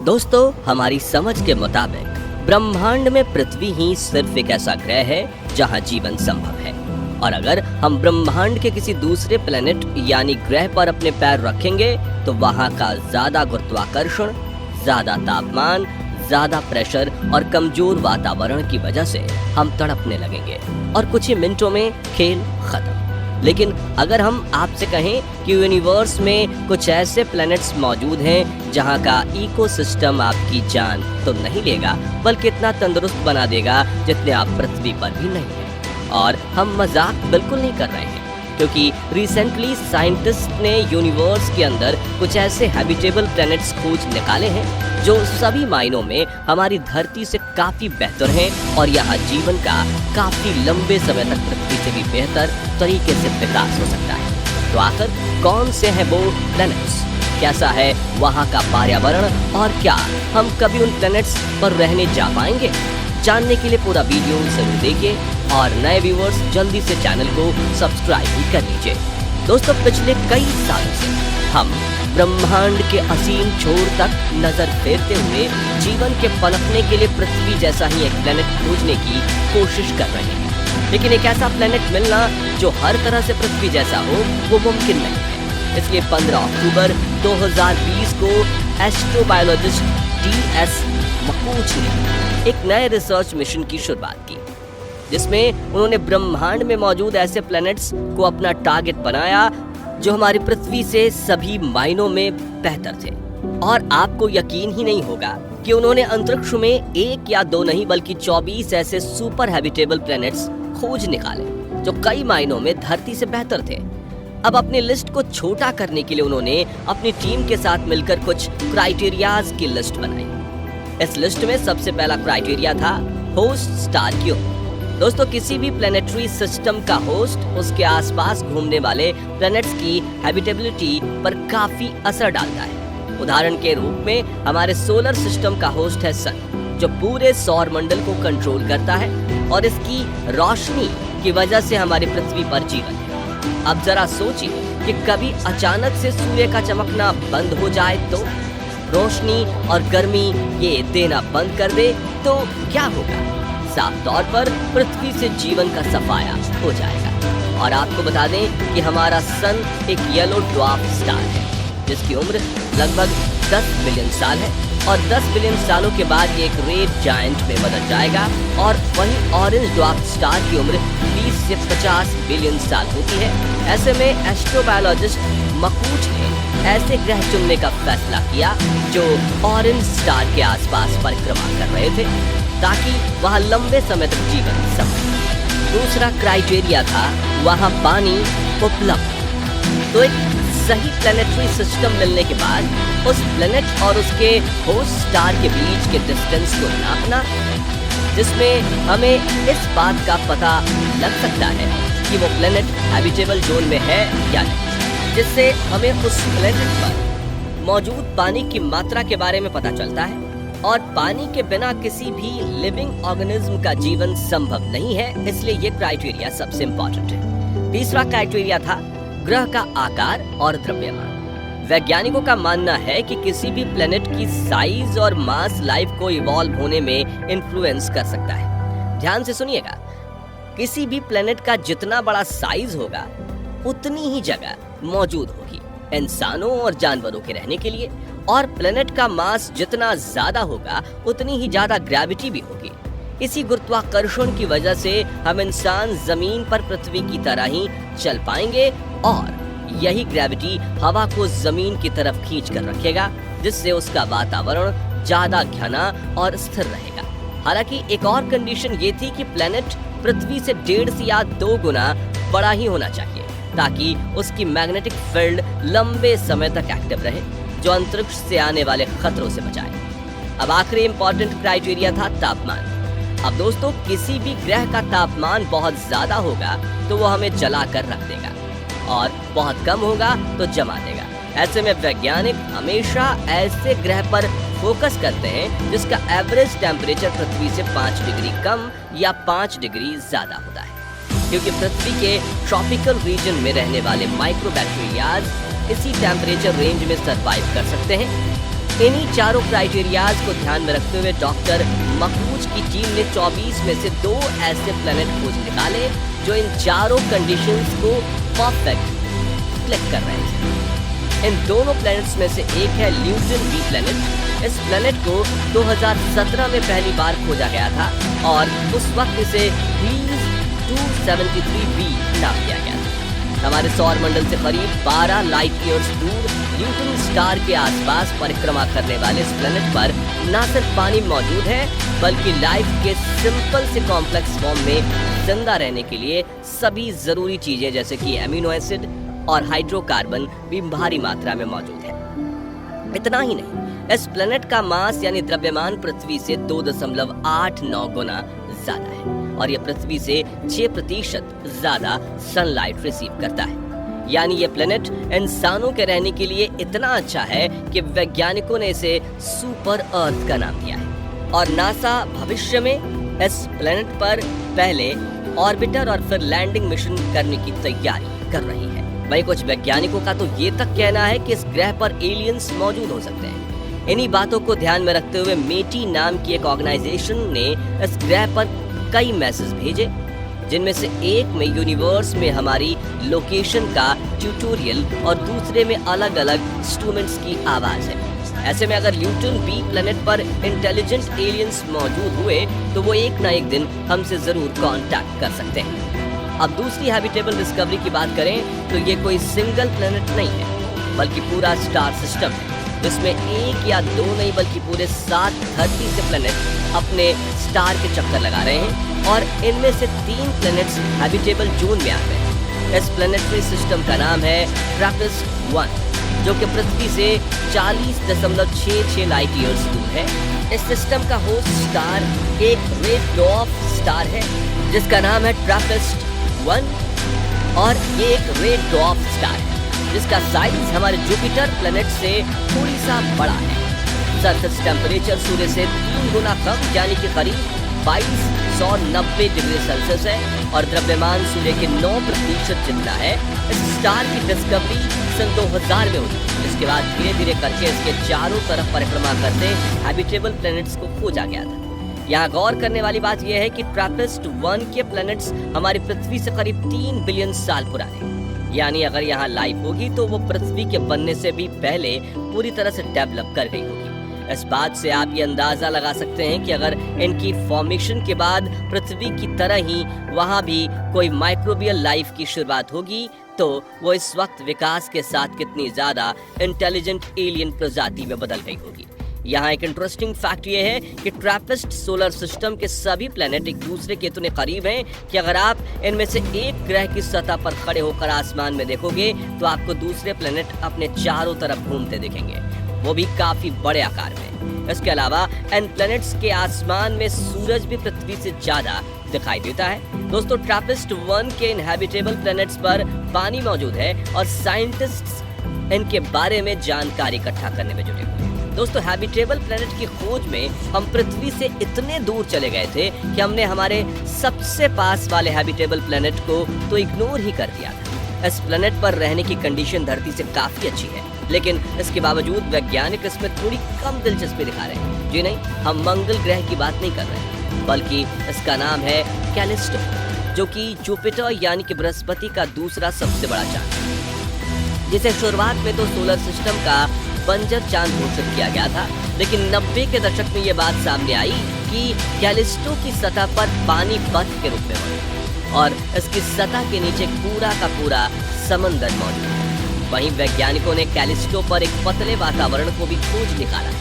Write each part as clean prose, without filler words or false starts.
दोस्तों, हमारी समझ के मुताबिक ब्रह्मांड में पृथ्वी ही सिर्फ एक ऐसा ग्रह है जहां जीवन संभव है। और अगर हम ब्रह्मांड के किसी दूसरे प्लेनेट यानी ग्रह पर अपने पैर रखेंगे तो वहां का ज्यादा गुरुत्वाकर्षण, ज्यादा तापमान, ज्यादा प्रेशर और कमजोर वातावरण की वजह से हम तड़पने लगेंगे और कुछ ही मिनटों में खेल खत्म। लेकिन अगर हम आपसे कहें कि यूनिवर्स में कुछ ऐसे प्लैनेट्स मौजूद हैं जहां का इकोसिस्टम आपकी जान तो नहीं लेगा बल्कि इतना तंदुरुस्त बना देगा जितने आप पृथ्वी पर भी नहीं हैं। और हम मजाक बिल्कुल नहीं कर रहे हैं, क्योंकि रिसेंटली साइंटिस्ट ने यूनिवर्स के अंदर कुछ ऐसे हैबिटेबल प्लैनेट्स खोज निकाले हैं जो सभी मायनों में हमारी धरती से काफी बेहतर हैं और यहाँ जीवन का काफी लंबे समय तक पृथ्वी से भी बेहतर तरीके से विकास हो सकता है। तो आखिर कौन से हैं वो प्लैनेट्स, कैसा है वहाँ का पर्यावरण और क्या हम कभी उन प्लैनेट्स पर रहने जा पाएंगे? जानने के लिए पूरा वीडियो जरूर देखिए और नए व्यूअर्स जल्दी से चैनल को सब्सक्राइब भी कर लीजिए। दोस्तों, पिछले कई सालों से हम ब्रह्मांड के असीम छोर तक नजर फेरते हुए जीवन के पनपने के लिए पृथ्वी जैसा ही एक प्लेनेट खोजने की कोशिश कर रहे हैं। लेकिन एक ऐसा प्लेनेट मिलना जो हर तरह से पृथ्वी जैसा हो वो मुमकिन नहीं है। इसलिए 15 अक्टूबर 2020 को एस्ट्रोबायोलॉजिस्ट DS मकूच ने एक नए रिसर्च मिशन की शुरुआत की, जिसमें उन्होंने ब्रह्मांड में मौजूद ऐसे प्लैनेट्स को अपना टारगेट बनाया जो हमारी पृथ्वी से सभी मायनों में बेहतर थे। और आपको यकीन ही नहीं होगा कि उन्होंने अंतरिक्ष में एक या दो नहीं बल्कि 24 ऐसे सुपर हैबिटेबल प्लैनेट्स खोज निकाले जो कई मायनों में धरती से बेहतर थे। अब अपनी लिस्ट को छोटा करने के लिए उन्होंने अपनी टीम के साथ मिलकर कुछ क्राइटेरियाज की लिस्ट बनाई। इस लिस्ट में सबसे पहला क्राइटेरिया था होस्ट स्टार की उम्र। दोस्तों, किसी भी प्लैनेटरी सिस्टम का होस्ट उसके आसपास घूमने वाले प्लैनेट्स की हैबिटेबिलिटी पर काफी असर डालता है। उदाहरण के रूप में हमारे सोलर सिस्टम का होस्ट है सन, जो पूरे सौर मंडल को कंट्रोल करता है और इसकी रोशनी की वजह से हमारी पृथ्वी पर जीवन है। अब जरा सोचिए कि कभी अचानक से सूर्य का चमकना बंद हो जाए तो, रोशनी और गर्मी ये देना बंद कर दे तो क्या होगा? साफ तौर पर पृथ्वी से जीवन का सफाया हो जाएगा। और आपको बता दें कि हमारा सन एक येलो ड्वार्फ स्टार है जिसकी उम्र लगभग 10 बिलियन साल है और 10 बिलियन सालों के बाद ये एक रेड जायंट में बदल जाएगा। और वहीं ऑरेंज ड्वार्फ स्टार की उम्र 20 से 50 बिलियन साल होती है। ऐसे में एस्ट्रोबायोलॉजिस्ट मकूच ने ऐसे ग्रह चुनने का फैसला किया जो ऑरेंज स्टार के आसपास परिक्रमा कर रहे थे ताकि वहाँ लंबे समय तक जीवन संभव। दूसरा क्राइटेरिया था वहाँ पानी उपलब्ध। तो एक सही प्लैनेटरी सिस्टम मिलने के बाद उस प्लैनेट और उसके होस्ट स्टार के बीच के डिस्टेंस को नापना, जिसमें हमें इस बात का पता लग सकता है कि वो प्लैनेट हैबिटेबल जोन में है या नहीं, जिससे हमें उस प्लैनेट पर मौजूद पानी की मात्रा के बारे में पता चलता है। और पानी के बिना किसी भी लिविंग ऑर्गेनिज्म का जीवन संभव नहीं है, इसलिए ये क्राइटेरिया सबसे इम्पोर्टेंट है। तीसरा क्राइटेरिया था ग्रह का आकार और द्रव्यमान। वैज्ञानिकों का मानना है कि किसी भी प्लेनेट की साइज और मास लाइफ को इवॉल्व होने में इन्फ्लुएंस कर सकता है। ध्यान से सुनिएगा, किसी भी प्लेनेट का जितना बड़ा साइज होगा उतनी ही जगह मौजूद होगी इंसानों और जानवरों के रहने के लिए, और प्लेनेट का मास जितना ज्यादा होगा उतनी ही ज्यादा ग्रेविटी भी होगी। इसी गुरुत्वाकर्षण की वजह से हम इंसान जमीन पर पृथ्वी की तरह ही चल पाएंगे और यही ग्रेविटी हवा को जमीन की तरफ खींच कर रखेगा, जिससे उसका वातावरण ज्यादा घना और स्थिर रहेगा। हालांकि एक और कंडीशन ये थी कि प्लेनेट पृथ्वी से 1.5 से या 2 गुना बड़ा ही होना चाहिए ताकि उसकी मैग्नेटिक फील्ड लंबे समय तक एक्टिव रहे, जो अंतरिक्ष से आने वाले खतरों से बचाए। अब आखिरी इंपॉर्टेंट क्राइटेरिया था तापमान। अब दोस्तों, किसी भी ग्रह का तापमान बहुत ज्यादा होगा तो वो हमें जला कर रख देगा और बहुत कम होगा तो जमा देगा। ऐसे में वैज्ञानिक हमेशा ऐसे ग्रह पर फोकस करते हैं जिसका एवरेज टेम्परेचर पृथ्वी से 5 डिग्री कम या 5 डिग्री ज्यादा होता है, क्योंकि पृथ्वी के ट्रॉपिकल रीजन में रहने वाले माइक्रोबैक्टीरियाज इसी टेम्परेचर रेंज में सरवाइव कर सकते हैं। इन्हीं चारों क्राइटेरियाज को ध्यान में रखते हुए डॉक्टर मखूज की टीम ने 24 में से 2 ऐसे प्लैनेट खोज निकाले जो इन चारों कंडीशंस को परफेक्ट क्लिक कर रहे थे। इन दोनों प्लैनेट्स में से एक है ल्यूटन बी प्लैनेट। इस प्लैनेट को 2017 में पहली बार खोजा गया था और उस वक्त इसे हीलियस 273b नाम दिया गया था। हमारे सौर मंडल से करीब 12 लाइट ईयर्स दूर न्यूटन स्टार के आसपास परिक्रमा करने वाले इस प्लैनेट पर न सिर्फ पानी मौजूद है बल्कि लाइफ के सिंपल से कॉम्प्लेक्स फॉर्म में जिंदा रहने के लिए सभी जरूरी चीजें जैसे कि एमिनो एसिड और हाइड्रोकार्बन भी भारी मात्रा में मौजूद है। इतना ही नहीं, इस प्लैनेट का मास यानी द्रव्यमान पृथ्वी से 2.89 गुना ज्यादा है और यह पृथ्वी से 6% ज्यादा सनलाइट रिसीव करता है। यानी ये प्लैनेट इंसानों के रहने के लिए इतना अच्छा है कि वैज्ञानिकों ने इसे सुपर अर्थ का नाम दिया है और नासा भविष्य में इस प्लैनेट पर पहले ऑर्बिटर और फिर लैंडिंग मिशन करने की तैयारी कर रही है। वहीं कुछ वैज्ञानिकों का तो ये तक कहना है कि इस ग्रह पर एलियंस मौजूद हो सकते हैं। इन्हीं बातों को ध्यान में रखते हुए मेटी नाम की एक ऑर्गेनाइजेशन ने इस ग्रह पर कई मैसेज भेजे जिनमें से एक में यूनिवर्स में हमारी लोकेशन का ट्यूटोरियल और दूसरे में अलग अलग इंस्ट्रूमेंट्स की आवाज है। ऐसे में अगर ल्यूटन बी प्लैनेट पर इंटेलिजेंट एलियंस मौजूद हुए तो वो एक ना एक दिन हमसे जरूर कांटेक्ट कर सकते हैं। अब दूसरी हैबिटेबल डिस्कवरी की बात करें तो ये कोई सिंगल प्लैनेट नहीं है बल्कि पूरा स्टार सिस्टम है जिसमें एक या दो नहीं बल्कि पूरे 7 धरती से प्लैनेट अपने स्टार के चक्कर लगा रहे हैं और इनमें से 3 प्लैनेट्स हैबिटेबल जोन में आते हैं। इस प्लैनेटरी सिस्टम का नाम है ट्रैपिस्ट-1 जो कि पृथ्वी से 40.66 लाइट ईयर्स दूर है। इस सिस्टम का होस्ट स्टार एक रेड ड्वार्फ स्टार है जिसका नाम है ट्रैपिस्ट-1 और ये एक रेड ड्वार्फ स्टार है जिसका साइज हमारे जुपिटर प्लैनेट से थोड़ी सा बड़ा है। सरफेस टेम्परेचर सूर्य से 3 गुना कम यानी कि करीब 2290 डिग्री सेल्सियस है और द्रव्यमान सूर्य के 9% जितना है। इस स्टार की डिस्कवरी सन 2000 में हुई। इसके बाद धीरे धीरे करके इसके चारों तरफ परिक्रमा करते हैबिटेबल प्लैनेट्स को खोजा गया था। यहाँ गौर करने वाली बात यह है कि ट्रैपिस्ट-1 के प्लैनेट्स हमारी पृथ्वी से करीब 3 बिलियन साल पुराने, यानी अगर यहाँ लाइफ होगी तो वो पृथ्वी के बनने से भी पहले पूरी तरह से डेवलप कर गई होगी। इस बात से आप ये अंदाजा लगा सकते हैं कि अगर इनकी फॉर्मेशन के बाद पृथ्वी की तरह ही वहाँ भी कोई माइक्रोबियल लाइफ की शुरुआत होगी तो वो इस वक्त विकास के साथ कितनी ज्यादा इंटेलिजेंट एलियन प्रजाति में बदल गई होगी। यहाँ एक इंटरेस्टिंग फैक्ट ये है कि ट्रैपिस्ट सोलर सिस्टम के सभी प्लैनेट एक दूसरे के इतने करीब हैं कि अगर आप इनमें से एक ग्रह की सतह पर खड़े होकर आसमान में देखोगे तो आपको दूसरे प्लैनेट अपने चारों तरफ घूमते दिखेंगे, वो भी काफी बड़े आकार में। इसके अलावा इन प्लैनेट्स के आसमान में सूरज भी पृथ्वी से ज्यादा दिखाई देता है। दोस्तों ट्रैपिस्ट-1 के इनहैबिटेबल प्लैनेट्स पर पानी मौजूद है और साइंटिस्ट्स इनके बारे में जानकारी इकट्ठा करने में जुटे हुए हैं। दोस्तों हैबिटेबल प्लैनेट की खोज में हम पृथ्वी से इतने दूर चले गए थे कि हमने हमारे सबसे पास वाले हैबिटेबल प्लैनेट को तो इग्नोर ही कर दिया था। इस प्लैनेट पर रहने की कंडीशन धरती से काफी अच्छी है लेकिन इसके बावजूद वैज्ञानिक इसमें थोड़ी कम दिलचस्पी दिखा रहे हैं। जी नहीं, हम मंगल ग्रह की बात नहीं कर रहे हैं बल्कि इसका नाम है कैलिस्टो जो कि जुपिटर यानी कि बृहस्पति का दूसरा सबसे बड़ा चांद है जिसे शुरुआत में तो सोलर सिस्टम का बंजर चांद घोषित किया गया था लेकिन 90 के दशक में ये बात सामने आई कि कैलिस्टो की सतह पर पानी बर्फ के रूप में मौजूद और इसकी सतह के नीचे पूरा का पूरा समंदर मौजूद है। वहीं वैज्ञानिकों ने कैलिस्टो पर एक पतले वातावरण को भी खोज निकाला है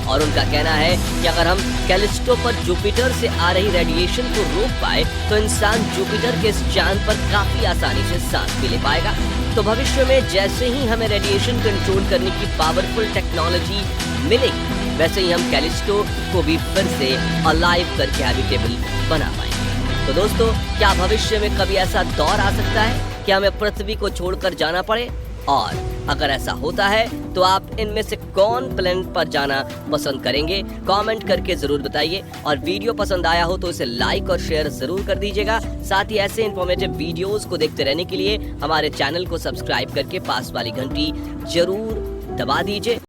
और उनका कहना है कि अगर हम कैलिस्टो पर जुपिटर से आ रही रेडिएशन को रोक पाए तो इंसान जुपिटर के इस चांद पर काफी आसानी से सांस भी ले पाएगा। तो भविष्य में जैसे ही हमें रेडिएशन कंट्रोल करने की पावरफुल टेक्नोलॉजी मिलेगी वैसे ही हम कैलिस्टो को भी फिर से अलाइव करके हैबिटेबल बना पाएंगे। तो दोस्तों क्या भविष्य में कभी ऐसा दौर आ सकता है कि हमें पृथ्वी को छोड़कर जाना पड़े? और अगर ऐसा होता है तो आप इनमें से कौन प्लैनेट पर जाना पसंद करेंगे? कमेंट करके जरूर बताइए और वीडियो पसंद आया हो तो इसे लाइक और शेयर जरूर कर दीजिएगा। साथ ही ऐसे इन्फॉर्मेटिव वीडियोस को देखते रहने के लिए हमारे चैनल को सब्सक्राइब करके पास वाली घंटी जरूर दबा दीजिए।